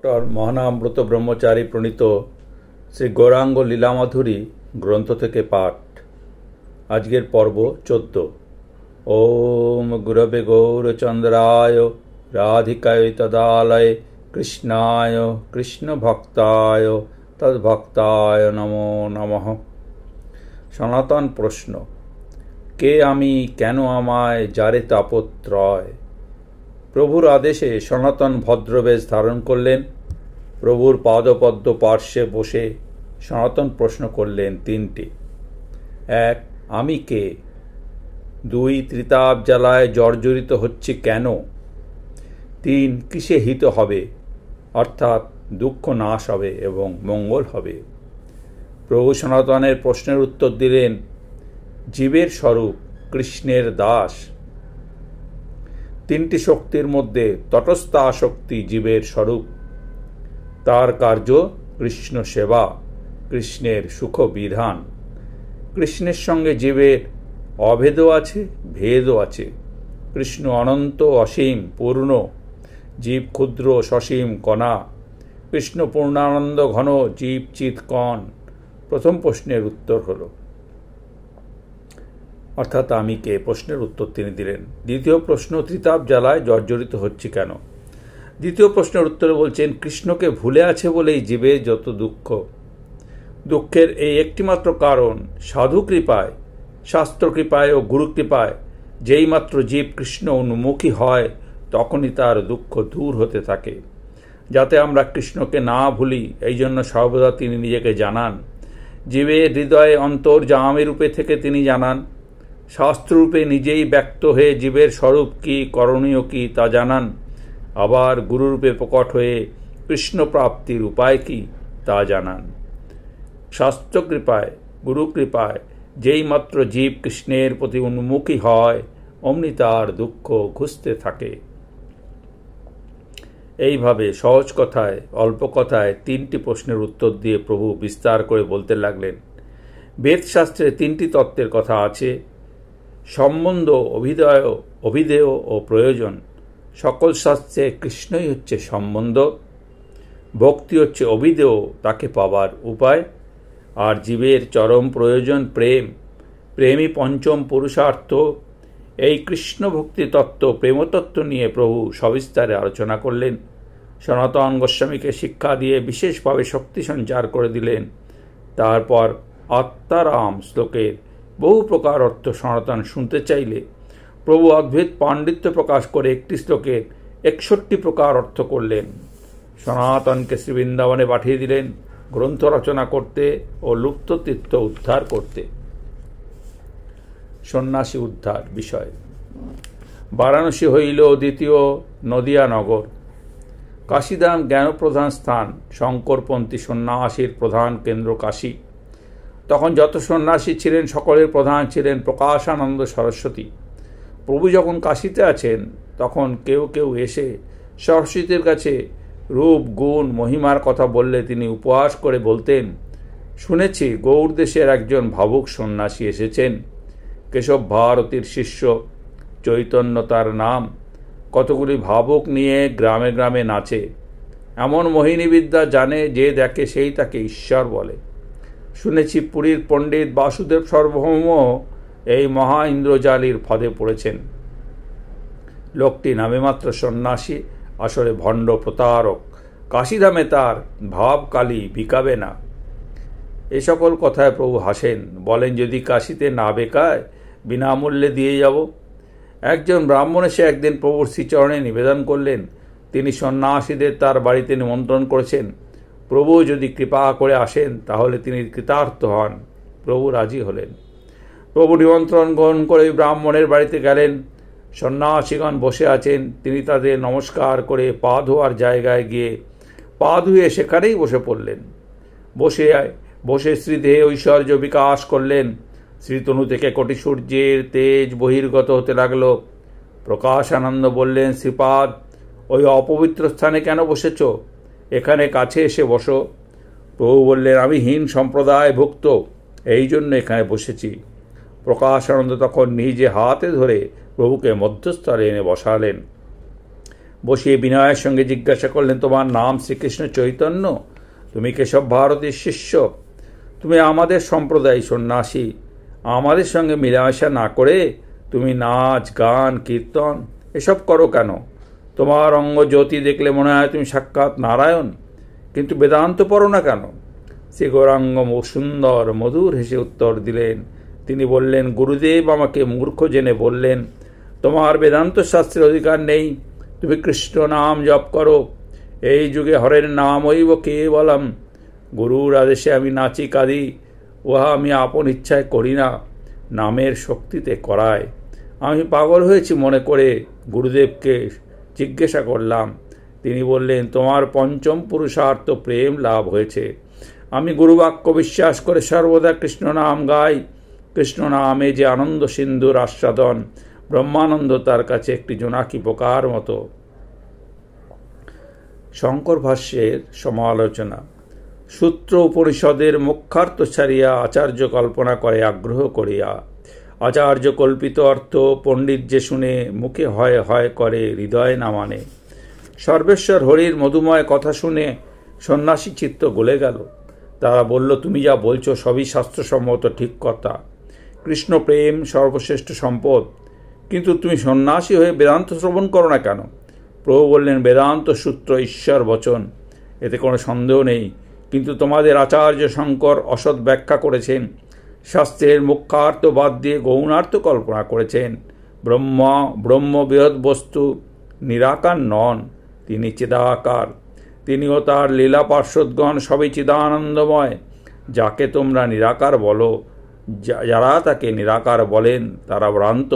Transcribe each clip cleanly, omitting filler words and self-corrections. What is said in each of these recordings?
Doctor মহানামব্রত ব্রহ্মচারী প্রণীত শ্রী গৌরাঙ্গ লীলামাধুরী গ্রন্থ থেকে পাঠ। আজকের পর্ব 14। ওম গুরবে গৌরচন্দ্রায় রাধিকায় তদালয়ে কৃষ্ণায় কৃষ্ণভক্তায় তদ্ভক্তায় নমো নমঃ। সনাতন প্রশ্ন: কে আমি, কেন আমায়, যারে তাপত্রয়? প্রভুর আদেশে সনাতন ভদ্রবেশ ধারণ করলেন। প্রভুর পাদপদ্ম পার্শ্বে বসে সনাতন প্রশ্ন করলেন তিনটি। 1. আমি কে? 2. ত্রিতাপ জ্বালায় জর্জরিত হচ্ছে কেন? 3. কিসে হিত হবে, অর্থাৎ দুঃখ নাশ হবে এবং মঙ্গল হবে? প্রভু সনাতনের প্রশ্নের উত্তর দিলেন, জীবের স্বরূপ কৃষ্ণের দাস। তিনটি শক্তির মধ্যে তটস্থ শক্তি জীবের স্বরূপ। তার কার্য কৃষ্ণ সেবা, কৃষ্ণের সুখ বিধান। কৃষ্ণের সঙ্গে জীবের অভেদও আছে, ভেদও আছে। কৃষ্ণ অনন্ত অসীম পূর্ণ, জীব ক্ষুদ্র সসীম কণা। কৃষ্ণ পূর্ণানন্দ ঘন, জীব চিৎ কণ। প্রথম প্রশ্নের উত্তর হলো, অর্থাৎ আমি কে, প্রশ্নের উত্তর তিনি দিলেন। দ্বিতীয় প্রশ্ন, ত্রিতাপ জ্বালায় জর্জরিত হচ্ছে কেন? দ্বিতীয় প্রশ্নের উত্তরে বলছেন, কৃষ্ণকে ভুলে আছে বলেই জীবের যত দুঃখ। দুঃখের এই একটিমাত্র কারণ সাধু কৃপায়, শাস্ত্র কৃপায় ও গুরু কৃপায় যেই মাত্র জীব কৃষ্ণ উন্মুখী হয় তখনই তার দুঃখ দূর হতে থাকে। যাতে আমরা কৃষ্ণকে না ভুলি, এই জন্য সর্বদা তিনি নিজেকে জানান। জীবের হৃদয়ে অন্তর্যামী রূপে থেকে তিনি জানান। শাস্ত্ররূপে নিজেই ব্যক্ত হয়ে জীবের স্বরূপ কি, করণীয় কি তা জানান। আবার গুরুরূপে প্রকট হয়ে কৃষ্ণ প্রাপ্তির উপায় কি তা জানান। শাস্ত্র কৃপায়, গুরু কৃপায় যেই মাত্র জীব কৃষ্ণের প্রতি উন্মুখী হয় অমনি তার দুঃখ ঘুচতে থাকে। এইভাবে সহজ কথায়, অল্প কথায় তিনটি প্রশ্নের উত্তর দিয়ে প্রভু বিস্তার করে বলতে লাগলেন। বেদশাস্ত্রে তিনটি তত্ত্বের কথা আছে: সম্বন্ধ, অভিধেয় ও প্রয়োজন। সকল শাস্ত্রে কৃষ্ণই হচ্ছে সম্বন্ধ, ভক্তি হচ্ছে অভিধেয়, তাকে পাবার উপায়, আর জীবের চরম প্রয়োজন প্রেম। প্রেমই পঞ্চম পুরুষার্থ। এই কৃষ্ণ ভক্তি তত্ত্ব, প্রেমতত্ত্ব নিয়ে প্রভু সবিস্তারে আলোচনা করলেন। সনাতন গোস্বামীকে শিক্ষা দিয়ে বিশেষভাবে শক্তি সঞ্চার করে দিলেন। তারপর আত্মারাম শ্লোকের বহু প্রকার অর্থ সনাতন শুনতে চাইলে প্রভু অদ্ভুত পাণ্ডিত্য প্রকাশ করে একটি শ্লোকের 61 প্রকার অর্থ করলেন। সনাতনকে শ্রীবৃন্দাবনে পাঠিয়ে দিলেন গ্রন্থ রচনা করতে ও লুপ্ত তীর্থ উদ্ধার করতে। সন্ন্যাসী উদ্ধার বিষয়। বারাণসী হইল দ্বিতীয় নদিয়া নগর। কাশীধাম জ্ঞানপ্রধান স্থান, শঙ্করপন্থী সন্ন্যাসীর প্রধান কেন্দ্র কাশী। তখন যত সন্ন্যাসী ছিলেন সকলের প্রধান ছিলেন প্রকাশানন্দ সরস্বতী। প্রভু যখন কাশীতে আছেন তখন কেউ কেউ এসে সরস্বতীর কাছে রূপ গুণ মহিমার কথা বললে তিনি উপহাস করে বলতেন, শুনেছি গৌড় দেশের একজন ভাবুক সন্ন্যাসী এসেছেন। কেশব ভারতীর শিষ্য, চৈতন্য তার নাম। কতগুলি ভাবুক নিয়ে গ্রামে গ্রামে নাচে। এমন মোহিনী বিদ্যা জানে, যে দেখে সেই তাকে ঈশ্বর বলে। শুনেছি পুরীর পণ্ডিত বাসুদেব সার্বভৌম এই মহা ইন্দ্রজালির ফাঁদে পড়েছেন। লোকটি নামে মাত্র সন্ন্যাসী, আসলে ভণ্ড প্রতারক। কাশীধামে তার ভাবকালী বিকাবে না। এ সকল কথায় প্রভু হাসেন, বলেন, যদি কাশীতে না বেকায় বিনামূল্যে দিয়ে যাব। একজন ব্রাহ্মণ এসে একদিন প্রভুর শ্রীচরণে নিবেদন করলেন তিনি সন্ন্যাসীদের তার বাড়িতে নিমন্ত্রণ করেছেন। প্রভু যদি কৃপা করে আসেন তাহলে তিনি কৃতার্থ হন। প্রভু রাজি হলেন। প্রভু নিমন্ত্রণ গ্রহণ করে ব্রাহ্মণের বাড়িতে গেলেন। সন্ন্যাসীগণ বসে আছেন। তিনি তাদের নমস্কার করে পা ধোয়ার জায়গায় গিয়ে পা ধুয়ে সেখানেই বসে পড়লেন। বসে শ্রীদেহে ঐশ্বর্য বিকাশ করলেন। শ্রীতনু থেকে কোটি সূর্যের তেজ বহির্গত হতে লাগল। প্রকাশানন্দ বললেন, শ্রীপাদ, ওই অপবিত্র স্থানে কেন বসেছ? এখানে কাছে এসে বসো। প্রভু বললেন, আমি হীন সম্প্রদায় ভুক্ত, এই জন্য এখানে বসেছি। প্রকাশানন্দ তখন নিজে হাতে ধরে প্রভুকে মধ্যস্থলে এনে বসালেন। বসিয়ে বিনয়ের সঙ্গে জিজ্ঞাসা করলেন, তোমার নাম শ্রীকৃষ্ণ চৈতন্য? তুমি কেশব ভারতীর শিষ্য? তুমি আমাদের সম্প্রদায় সন্ন্যাসী, আমাদের সঙ্গে মিলামেশা না করে তুমি নাচ গান কীর্তন এসব করো কেন? তোমার অঙ্গ জ্যোতি দেখলে মনে হয় তুমি সাক্ষাৎ নারায়ণ, কিন্তু বেদান্ত পড়ো না কেন? শ্রী গৌরাঙ্গ সুন্দর মধুর হেসে উত্তর দিলেন। তিনি বললেন, গুরুদেব আমাকে মূর্খ জেনে বললেন, তোমার বেদান্ত শাস্ত্রের অধিকার নেই, তুমি কৃষ্ণ নাম জপ করো। এই যুগে হরের নাম ঐব কেবলম। গুরুর আদেশে আমি নাচি কাঁদি, উহা আমি আপন ইচ্ছায় করি না, নামের শক্তিতে করায়। আমি পাগল হয়েছি মনে করে গুরুদেবকে জিজ্ঞাসা করলাম। তিনি বললেন, তোমার পঞ্চম পুরুষার্থ প্রেম লাভ হয়েছে। আমি গুরুবাক্য বিশ্বাস করে সর্বদা কৃষ্ণ নাম গাই। কৃষ্ণ নামে যে আনন্দ সিন্ধুর আস্বাদন, ব্রহ্মানন্দ তার কাছে একটি জোনাকি পোকার মতো। শঙ্কর ভাষ্যের সমালোচনা। সূত্র উপনিষদের মুখ্যার্থ ছাড়িয়া আচার্য কল্পনা করে আগ্রহ করিয়া, আচার্য কল্পিত অর্থ পণ্ডিত যে শুনে মুখে হয় হয় করে, হৃদয়ে না মানে। সর্বেশ্বর হরির মধুময় কথা শুনে সন্ন্যাসী চিত্ত গলে গেল। তারা বলল, তুমি যা বলছো সবই শাস্ত্রসম্মত ঠিক কথা, কৃষ্ণ প্রেম সর্বশ্রেষ্ঠ সম্পদ, কিন্তু তুমি সন্ন্যাসী হয়ে বেদান্ত শ্রবণ করো না কেন? প্রভু বললেন, বেদান্ত সূত্র ঈশ্বর বচন, এতে কোনো সন্দেহ নেই, কিন্তু তোমাদের আচার্য শঙ্কর অসৎ ব্যাখ্যা করেছেন। শাস্ত্রের মুখ্যার্থ বাদ দিয়ে গৌণার্থ কল্পনা করেছেন। ব্রহ্ম বৃহৎ বস্তু, নিরাকার নন, তিনি চিদাকার। তিনিও তার লীলা পার্শ্বদগণ সবই চিদানন্দময়। যাকে তোমরা নিরাকার বলো, যারা তাকে নিরাকার বলেন তারা ভ্রান্ত।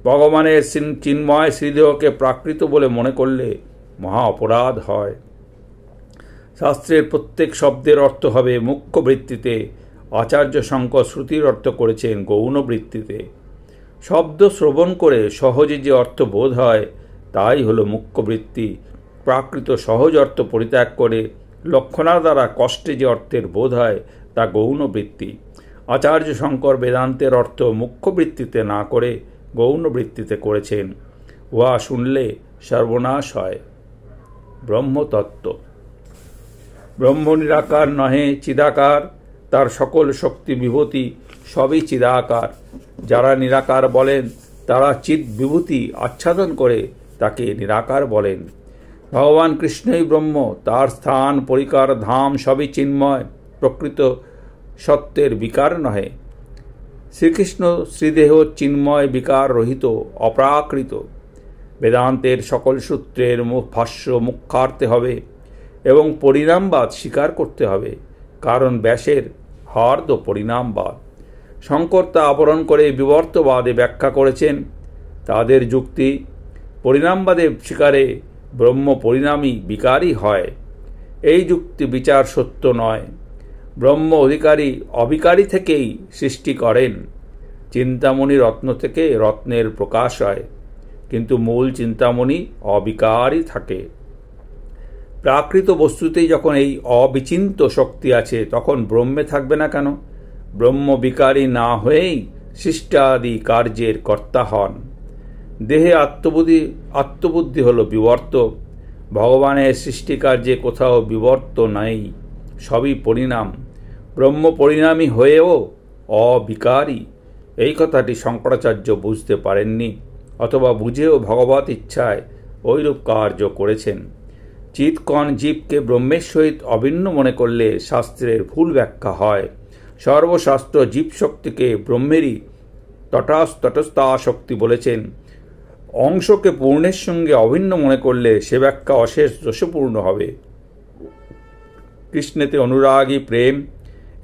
ভগবানের চিন্ময় শ্রীদেহকে প্রাকৃত বলে মনে করলে মহা অপরাধ হয়। শাস্ত্রের প্রত্যেক শব্দের অর্থ হবে মুখ্য বৃত্তিতে, আচার্য শঙ্কর শ্রুতির অর্থ করেছেন গৌণ বৃত্তিতে। শব্দ শ্রবণ করে সহজে যে অর্থ বোধ হয় তাই হলো মুখ্য বৃত্তি। প্রাকৃত সহজ অর্থ পরিত্যাগ করে লক্ষণা দ্বারা কষ্টে যে অর্থের বোধ হয় তা গৌণ বৃত্তি। আচার্য শঙ্কর বেদান্তের অর্থ মুখ্য বৃত্তিতে না করে গৌণ বৃত্তিতে করেছেন। উহা শুনলে সর্বনাশ হয়। ব্রহ্মতত্ত্ব। ব্রহ্ম নিরাকার নহে, চিদাকার, তার সকল শক্তি বিভূতি সবই চিদাকার। যারা নিরাকার বলেন তারা চিৎ বিভূতি আচ্ছাদন করে তাকে নিরাকার বলেন। ভগবান কৃষ্ণই ব্রহ্ম, তার স্থান পরিকার ধাম সবই চিন্ময়, প্রকৃত সত্যের বিকার নহে। শ্রীকৃষ্ণ শ্রীদেহ চিন্ময় বিকার রহিত, অপ্রাকৃত। বেদান্তের সকল সূত্রের ভাষ্য মুখ্যার্থে হবে এবং পরিণামবাদ স্বীকার করতে হবে, কারণ ব্যাসের হার্দ পরিণামবাদ। শঙ্কর তা আবরণ করে বিবর্তবাদে ব্যাখ্যা করেছেন। তাদের যুক্তি, পরিণামবাদে স্বীকারে ব্রহ্ম পরিণামী বিকারই হয়। এই যুক্তি বিচার সত্য নয়। ব্রহ্ম অধিকারী অবিকারী থেকেই সৃষ্টি করেন। চিন্তামণি রত্ন থেকে রত্নের প্রকাশ হয়, কিন্তু মূল চিন্তামণি অবিকারী থাকে। প্রাকৃত বস্তুতেই যখন এই অবিচিন্ত শক্তি আছে, তখন ব্রহ্মে থাকবে না কেন? ব্রহ্ম বিকারী না হয়েই সৃষ্টাদি কার্যের কর্তা হন। দেহে আত্মবুদ্ধি হল বিবর্ত। ভগবানের সৃষ্টিকার্যে কোথাও বিবর্ত নাই, সবই পরিণাম। ব্রহ্ম পরিণামী হয়েও অবিকারী, এই কথাটি শঙ্করাচার্য বুঝতে পারেননি, অথবা বুঝেও ভগবত ইচ্ছায় ঐরূপ কার্য করেছেন। চিৎকণ জীবকে ব্রহ্মের সহিত অভিন্ন মনে করলে শাস্ত্রের ভুল ব্যাখ্যা হয়। সর্বশাস্ত্র জীবশক্তিকে ব্রহ্মেরই তটস্থা শক্তি বলেছেন। অংশকে পূর্ণের সঙ্গে অভিন্ন মনে করলে সে ব্যাখ্যা অশেষ দোষপূর্ণ হবে। কৃষ্ণেতে অনুরাগী প্রেম,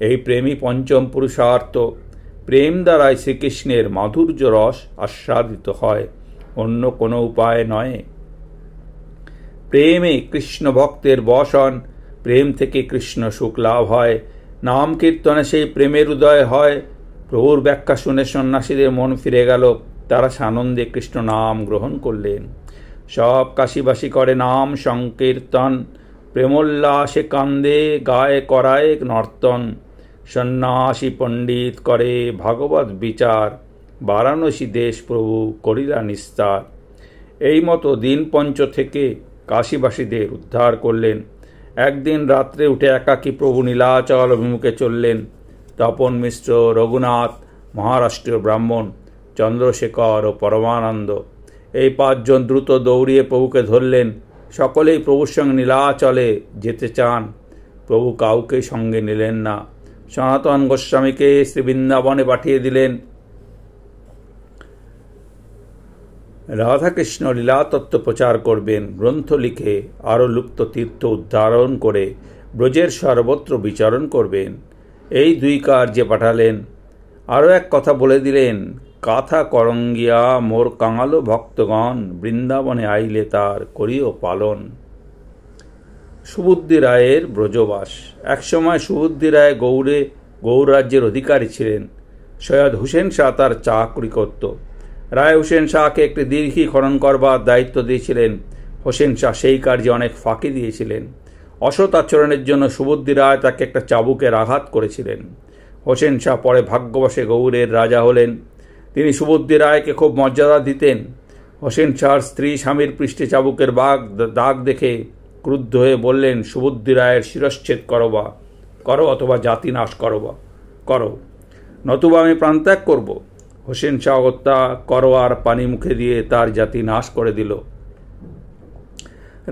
এই প্রেমই পঞ্চম পুরুষার্থ। প্রেম দ্বারাই শ্রীকৃষ্ণের মাধুর্য রস আস্বাদিত হয়, অন্য কোনো উপায় নয়। প্রেমে কৃষ্ণ ভক্তের বশ হন, প্রেম থেকে কৃষ্ণ সুখ লাভ হয়। নাম কীর্তনে সেই প্রেমের উদয় হয়। প্রভুর ব্যাখ্যা শুনে সন্ন্যাসীদের মন ফিরে গেল, তারা সানন্দে কৃষ্ণ নাম গ্রহণ করলেন। সব কাশিবাসী করে নাম সংকীর্তন, প্রেমোল্লাসে কান্দে গায়ে করায় নর্তন। সন্ন্যাসী পণ্ডিত করে ভাগবত বিচার, বারাণসী দেশ প্রভু করিলা নিস্তার। এই মতো দিন পঞ্চ থেকে কাশীবাসীদের উদ্ধার করলেন। একদিন রাত্রে উঠে একাকী প্রভু নীলাচল অভিমুখে চললেন। তপন মিশ্র, রঘুনাথ, মহারাষ্ট্রীয় ব্রাহ্মণ, চন্দ্রশেখর ও পরমানন্দ এই পাঁচজন দ্রুত দৌড়িয়ে প্রভুকে ধরলেন। সকলেই প্রভুর সঙ্গে নীলাচলে যেতে চান, প্রভু কাউকে সঙ্গে নিলেন না। সনাতন গোস্বামীকে শ্রী বৃন্দাবনে পাঠিয়ে দিলেন। রাধাকৃষ্ণ লীলাতত্ত্ব প্রচার করবেন, গ্রন্থ লিখে আরও লুপ্ত তীর্থ উদ্ধারণ করে ব্রজের সর্বত্র বিচরণ করবেন। এই দুই কার্যে পাঠালেন। আরও এক কথা বলে দিলেন, কাথা করঙ্গিয়া মোর কাঙালো ভক্তগণ বৃন্দাবনে আইলে তার করিও পালন। সুবুদ্ধি রায়ের ব্রজবাস। একসময় সুবুদ্ধি রায় গৌড় রাজ্যের অধিকারী ছিলেন। সৈয়দ হুসেন শাহ তার চাকরি করত। রায় হুসেন শাহকে একটি দীর্ঘি খনন করবার দায়িত্ব দিয়েছিলেন। হোসেন শাহ সেই কার্যে অনেক ফাঁকি দিয়েছিলেন। অসৎ আচরণের জন্য সুবুদ্ধি রায় তাকে একটা চাবুকের আঘাত করেছিলেন। হোসেন শাহ পরে ভাগ্যবশে গৌড়ের রাজা হলেন। তিনি সুবুদ্ধি রায়কে খুব মর্যাদা দিতেন। হোসেন শাহর স্ত্রী স্বামীর পৃষ্ঠে চাবুকের দাগ দেখে ক্রুদ্ধ হয়ে বললেন, সুবুদ্ধি রায়ের শিরশ্ছেদ করো অথবা জাতি নাশ করো, নতুবা আমি প্রাণত্যাগ করব। হোসেন শাহ হত্যা করোয়ার পানি মুখে দিয়ে তার জাতি নাশ করে দিল।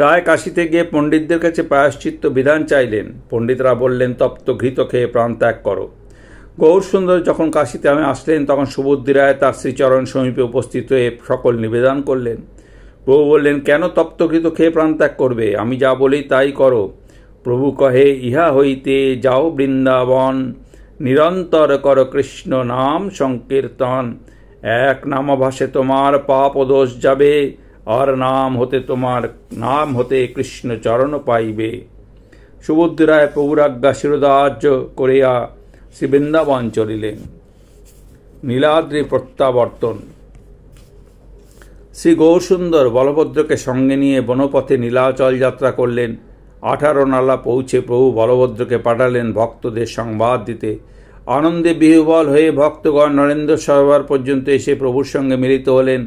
রায় কাশীতে গিয়ে পণ্ডিতদের কাছে প্রায়শ্চিত্ত বিধান চাইলেন। পণ্ডিতরা বললেন, তপ্ত ঘৃত খেয়ে প্রাণত্যাগ করো। গৌরসুন্দর যখন কাশীতে আসলেন তখন সুবুদ্ধি রায় তার শ্রীচরণ সমীপে উপস্থিত হয়ে সকল নিবেদন করলেন। প্রভু বললেন, কেন তপ্ত ঘৃত খেয়ে প্রাণত্যাগ করবে? আমি যা বলি তাই করো। প্রভু কহে, ইহা হইতে যাও বৃন্দাবন, নিরন্তর কর কৃষ্ণ নাম সংকীর্তন। এক নামাভাসে তোমার পাপ দোষ যাবে, আর নাম হতে কৃষ্ণ চরণ পাইবে। সুবুদ্ধি রায় প্রভুর আজ্ঞা শিরোধার্য করিয়া শ্রী বৃন্দাবন চলিলেন। নীলাদ্রি প্রত্যাবর্তন। শ্রী গৌরসুন্দর বলভদ্রকে সঙ্গে নিয়ে বনপথে নীলাচল যাত্রা করলেন। 18 নালা পৌঁছে প্রভু বলভদ্রকে পাঠালেন ভক্তদের সংবাদ দিতে। আনন্দে বিহ্বল হয়ে ভক্তগণ নরেন্দ্র সরোবর পর্যন্ত এসে প্রভুর সঙ্গে মিলিত হলেন।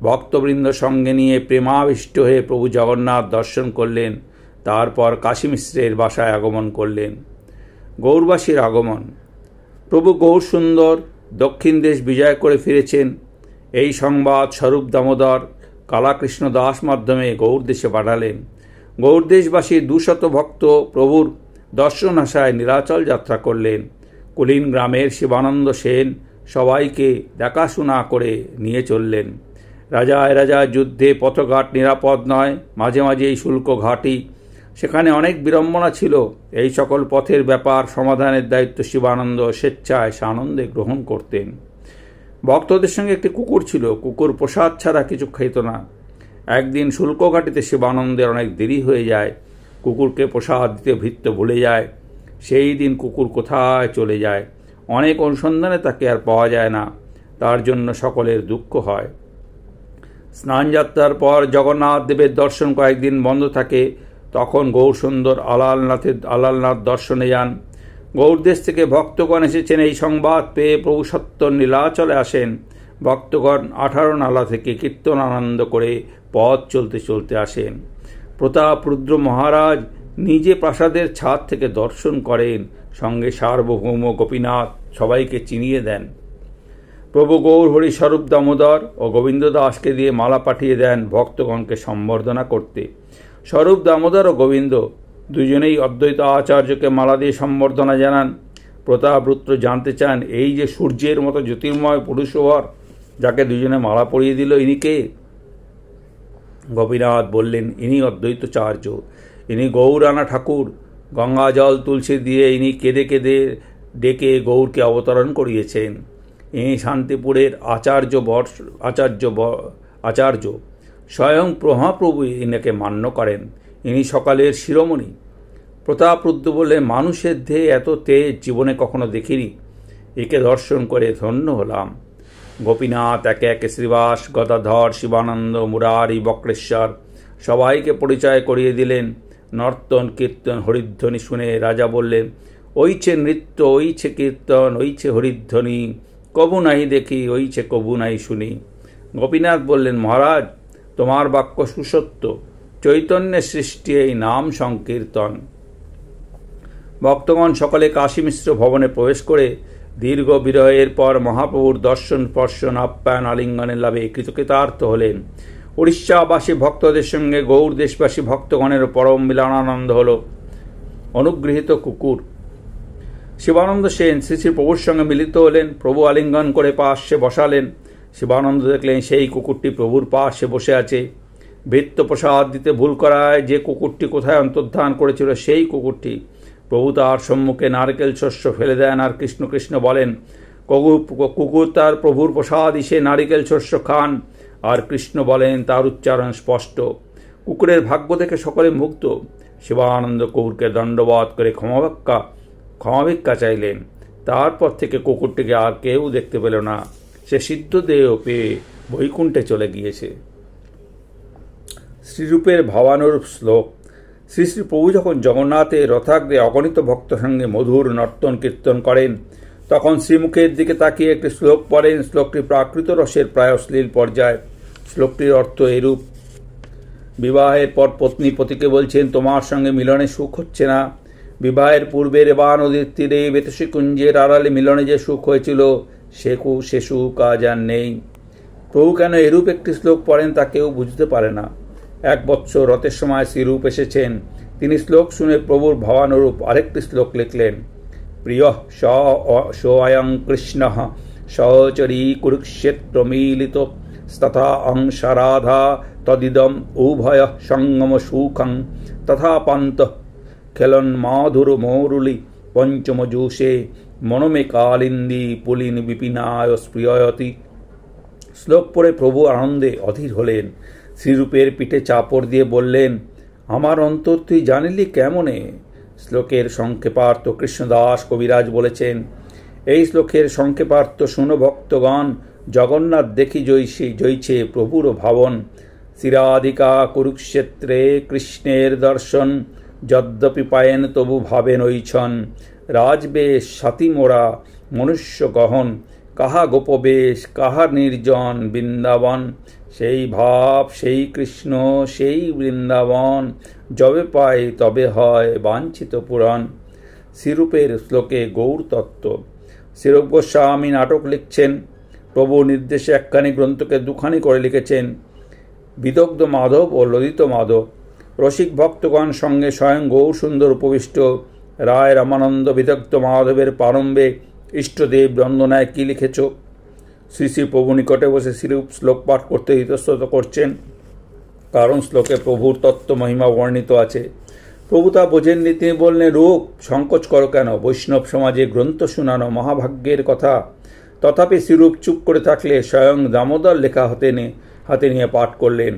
ভক্তবৃন্দ সঙ্গে নিয়ে প্রেমাবিষ্ট হয়ে প্রভু জগন্নাথ দর্শন করলেন। তারপর কাশী মিশ্রের বাসায় আগমন করলেন। গৌরবাসীর আগমন। প্রভু গৌরসুন্দর দক্ষিণ দেশ বিজয় করে ফিরেছেন, এই সংবাদ স্বরূপ দামোদর কালাকৃষ্ণ দাস মাধ্যমে গৌড়দেশে পাঠালেন। গৌড়দেশবাসী 200 ভক্ত প্রভুর দর্শন আশায় নীলাচল যাত্রা করলেন। কুলীন গ্রামের শিবানন্দ সেন সবাইকে দেখাশোনা করে নিয়ে চললেন। রাজায় যুদ্ধে পথঘাট নিরাপদ নয়, মাঝে মাঝে এই শুল্ক ঘাটি, সেখানে অনেক বিড়ম্বনা ছিল। এই সকল পথের ব্যাপার সমাধানের দায়িত্ব শিবানন্দ স্বেচ্ছায় সানন্দে গ্রহণ করতেন। ভক্তদের সঙ্গে একটি কুকুর ছিল। কুকুর প্রসাদ ছাড়া কিছু খেত না। একদিন শুল্ক ঘাটিতে শিবানন্দের অনেক দেরি হয়ে যায়। কুকুরকে প্রসাদ দিতে ভৃত্য ভুলে যায়। সেই দিন কুকুর কোথায় চলে যায়। অনেক অনুসন্ধানে তাকে আর পাওয়া যায় না। তার জন্য সকলের দুঃখ হয়। স্নানযাত্রার পর জগন্নাথ দেবের দর্শন কয়েকদিন বন্ধ থাকে। তখন গৌরসুন্দর আলালনাথ দর্শনে যান। গৌড়দেশ থেকে ভক্তগণ এসেছেন এই সংবাদ পেয়ে প্রভু সত্তর নীলাচলে আসেন। ভক্তগণ 18 নালা থেকে কীর্তন আনন্দ করে পথ চলতে চলতে আসেন। প্রতাপরুদ্র মহারাজ নিজে প্রাসাদের ছাদ থেকে দর্শন করেন। সঙ্গে সার্বভৌম গোপীনাথ সবাইকে চিনিয়ে দেন। প্রভু গৌর হরি স্বরূপ দামোদর ও গোবিন্দ দাসকে দিয়ে মালা পাঠিয়ে দেন ভক্তগণকে সম্বর্ধনা করতে। স্বরূপ দামোদর ও গোবিন্দ দুজনেই অদ্বৈত আচার্যকে মালা দিয়ে সম্বর্ধনা জানান। প্রতাপরুদ্র জানতে চান, এই যে সূর্যের মতো জ্যোতির্ময় পুরুষবর যাকে দুজনে মালা পরিয়ে দিল, ইনি কে? গোপীনাথ বললেন, ইনি অদ্বৈতাচার্য, ইনি গৌরানা ঠাকুর। গঙ্গা জল তুলসী দিয়ে ইনি কেঁদে কেঁদে ডেকে গৌরকে অবতরণ করিয়েছেন। ইনি শান্তিপুরের আচার্য স্বয়ং মহাপ্রভু ইনাকে মান্য করেন। ইনি সকালের শিরোমণি। প্রতাপরুদ্র বললেন, মানুষের দেহে এত তেজ জীবনে কখনো দেখিনি। একে দর্শন করে ধন্য হলাম। গোপীনাথ একে একে শ্রীবাস, গদাধর, শিবানন্দ, মুরারি, বক্রেশ্বর সবাইকে পরিচয় করিয়ে দিলেন। নর্তন, কীর্তন, হরিধ্বনি শুনে রাজা বললেন, ওইছে নৃত্য, ওইছে কীর্তন, ওইছে হরিধ্বনি, কবু নাই দেখি, ওইছে কবু নাই শুনি। গোপীনাথ বললেন, মহারাজ তোমার বাক্য সুসত্য, চৈতন্যের সৃষ্টি এই নাম সংকীর্তন। ভক্তগণ সকলে কাশী মিশ্র ভবনে প্রবেশ করে দীর্ঘ বিরহের পর মহাপ্রভুর দর্শন স্পর্শন আপ্যায়ন আলিঙ্গনের লাভে কৃতকৃতার্থ হলেন। উড়িষ্যাবাসী ভক্তদের সঙ্গে গৌড় দেশবাসী ভক্তগণের পরম মিলনানন্দ হল। অনুগৃহীত কুকুর। শিবানন্দ সেন শ্রী শ্রী প্রভুর সঙ্গে মিলিত হলেন। প্রভু আলিঙ্গন করে পাশে বসালেন। শিবানন্দ দেখলেন সেই কুকুরটি প্রভুর পাশে বসে আছে। ভৃত্য প্রসাদ দিতে ভুল করায় যে কুকুরটি কোথায় অন্তর্ধান করেছিল সেই কুকুরটি। প্রভু তার সম্মুখে নারকেল শস্য ফেলে দেন আর কৃষ্ণ কৃষ্ণ বলেন। কুকুর তার প্রভুর প্রসাদ এসে নারিকেল শস্য খান আর কৃষ্ণ বলেন, তার উচ্চারণ স্পষ্ট। কুকুরের ভাগ্য দেখে সকলে মুগ্ধ। শিবানন্দ কুকুরকে দণ্ডবাদ করে ক্ষমাভিক্ষা চাইলেন। তারপর থেকে কুকুরটিকে আর কেউ দেখতে পেল না। সে সিদ্ধদেহ পেয়ে বৈকুণ্ঠে চলে গিয়েছে। শ্রীরূপের ভাবানুরূপ শ্লোক। শ্রী শ্রী প্রভু যখন জগন্নাথের রথাগ্রে অগণিত ভক্ত সঙ্গে মধুর নর্তন কীর্তন করেন, তখন শ্রীমুখের দিকে তাকিয়ে একটি শ্লোক পড়েন। শ্লোকটি প্রাকৃত রসের প্রায় অশ্লীল পর্যায়। শ্লোকটির অর্থ এরূপ: বিবাহের পর পত্নী পতিকে বলছেন, তোমার সঙ্গে মিলনে সুখ হচ্ছে না। বিবাহের পূর্বে রেবা নদীর তীরে বেতসী কুঞ্জের আড়ালে মিলনে যে সুখ হয়েছিল সে সুখ আজ আর নেই। প্রভু কেন এরূপ একটি শ্লোক পড়েন তা কেউ বুঝতে পারে না। 1 বৎসর রথের সময় শ্রীরূপ এসেছেন। তিনি শ্লোক শুনে প্রভুর ভাবানুরূপ আরেকটি শ্লোক লিখলেন। প্রিয় স্বয়ং কৃষ্ণ সচরী কুরুক্ষেত্র মিলিত তথা অংশরাধা তদিদম উভয় সঙ্গম সুখং তথা পান্ত খেলন মাধুর মৌরুলি পঞ্চমজুষে মনমে কালিন্দী পুলিন বিপিনায় স্প্রিয়তি। শ্লোক পড়ে প্রভু আনন্দে অধীর হলেন। শ্রীরূপের পিঠে চাপড় দিয়ে বললেন, আমার অন্তর তুই জানিলি কেমনে? শ্লোকের সংক্ষেপার্থ কৃষ্ণদাস কবিরাজ বলেছেন। এই শ্লোকের সংক্ষেপার্থ শুনো ভক্তগণ। জগন্নাথ দেখি জয়ছে প্রভুর ভাবন। চিরাধিকা কুরুক্ষেত্রে কৃষ্ণের দর্শন, যদ্যপি পায়েন তবু ভাবেন ঐছন। রাজবেশ সাতি মোরা মনুষ্য গহন, কাহা গোপবেশ কাহা নির্জন বৃন্দাবন। সেই ভাব সেই কৃষ্ণ সেই বৃন্দাবন, যবে পায় তবে হয় বাঞ্ছিত পুরাণ। শ্রীরূপের শ্লোকে গৌর তত্ত্ব। শ্রীরূপ গোস্বামী নাটক লিখছেন। প্রভু নির্দেশে একখানি গ্রন্থকে দুখানি করে লিখেছেন, বিদগ্ধ মাধব ও ললিত মাধব। রসিক ভক্তগণ সঙ্গে স্বয়ং গৌর সুন্দর উপবিষ্ট। রায় রামানন্দ বিদগ্ধ মাধবের প্রারম্ভে ইষ্টদেব বন্দনায় কি লিখেছ? শ্রী শ্রী প্রভু নিকটে বসে শ্রীরূপ শ্লোক পাঠ করতে ইতস্তত করছেন, কারণ শ্লোকে প্রভুর তত্ত্ব মহিমা বর্ণিত আছে। প্রভু তা বোঝেননি। তিনি বললেন, রূপ সংকোচ করো কেন? বৈষ্ণব সমাজে গ্রন্থ শোনানো মহাভাগ্যের কথা। তথাপি শ্রীরূপ চুপ করে থাকলে স্বয়ং দামোদর লেখা হাতে নিয়ে পাঠ করলেন।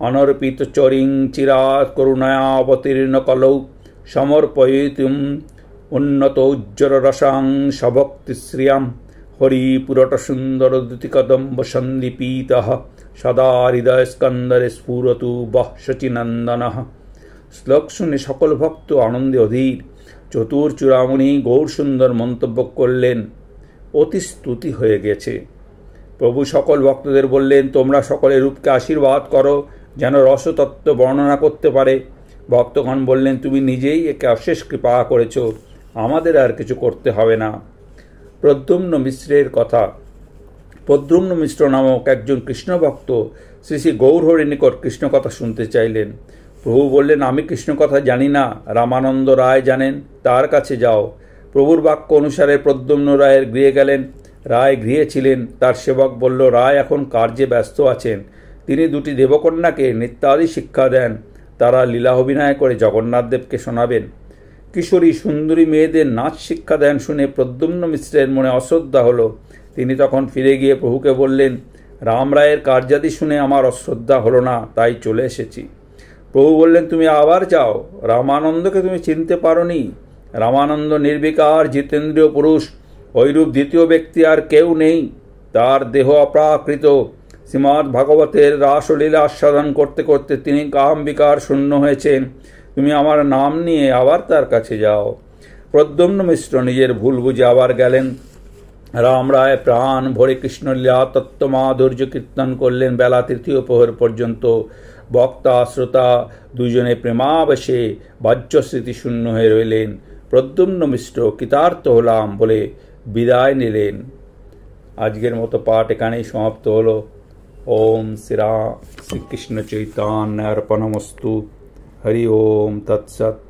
অনর্পিত চরিং চিরাৎ করুণায়া অবতীর্ণ কলৌ সমর্পয়িতুম উন্নত উজ্জ্বল রসাং সভক্তিশ্রিয়াম হরিপুরট সুন্দর দ্যুতিকদম্ব সন্দীপিতঃ সদা হৃদয় স্কন্দরে স্ফুরতু বহ শচীনন্দনঃ। শ্লোক শুনে সকল ভক্ত আনন্দে অধীর। চতুর চূড়ামণি গৌর সুন্দর মন্তব্য করলেন, অতি স্তুতি হয়ে গেছে। প্রভু সকল ভক্তদের বললেন, তোমরা সকলে রূপকে আশীর্বাদ করো যেন রসতত্ত্ব বর্ণনা করতে পারে। ভক্তগণ বললেন, তুমি নিজেই একে অশেষ কৃপা করেছ, আমাদের আর কিছু করতে হবে না। প্রদ্যুম্ন মিশ্রের কথা। প্রদ্যুম্ন মিশ্র নামক একজন কৃষ্ণভক্ত শ্রী শ্রী গৌরহরির নিকট কৃষ্ণ কথা শুনতে চাইলেন। প্রভু বললেন, আমি কৃষ্ণ কথা জানি না, রামানন্দ রায় জানেন, তার কাছে যাও। প্রভুর বাক্য অনুসারে প্রদ্যুম্ন রায়ের গৃহে গেলেন। রায় গৃহে ছিলেন। তার সেবক বলল, রায় এখন কার্যে ব্যস্ত আছেন। তিনি 2টি দেবকন্যাকে নিত্যাদি শিক্ষা দেন। তারা লীলা অভিনয় করে জগন্নাথ দেবকে শোনাবেন। কিশোরী সুন্দরী মেয়েদের নাচ শিক্ষা দেন শুনে প্রদ্যুম্ন মিশ্রের মনে অশ্রদ্ধা হলো। তিনি তখন ফিরে গিয়ে প্রভুকে বললেন, রাম রায়ের কার্যাদি শুনে আমার অশ্রদ্ধা হলো না, তাই চলে এসেছি। প্রভু বললেন, তুমি আবার যাও। রামানন্দকে তুমি চিনতে পারোনি? রামানন্দ নির্বিকার জিতেন্দ্রীয় পুরুষ। ঐরূপ দ্বিতীয় ব্যক্তি আর কেউ নেই। তার দেহ অপ্রাকৃত। শ্রীমদ্ ভাগবতের রাসলীলা আস্বাদন করতে করতে তিনি কাম বিকার শূন্য হয়েছেন। তুমি আমার নাম নিয়ে আবার তার কাছে যাও। প্রদ্যুম্ন মিশ্র নিজের ভুল বুঝে আবার গেলেন। রাম রায় প্রাণ ভরে কৃষ্ণলীলা তত্ত্ব মাধুর্য কীর্তন করলেন বেলা তৃতীয় প্রহর পর্যন্ত। বক্তা শ্রোতা দুজনে প্রেমাবেশে বাহ্যস্মৃতি শূন্য হয়ে রইলেন। প্রদ্যুম্ন মিশ্র কৃতার্থ হলাম বলে বিদায় নিলেন। আজকের মতো পাঠ এখানেই সমাপ্ত হলো। ওম শ্রীকৃষ্ণ চৈতন্য অর্পণমস্তু। হরি ওম তৎসৎ।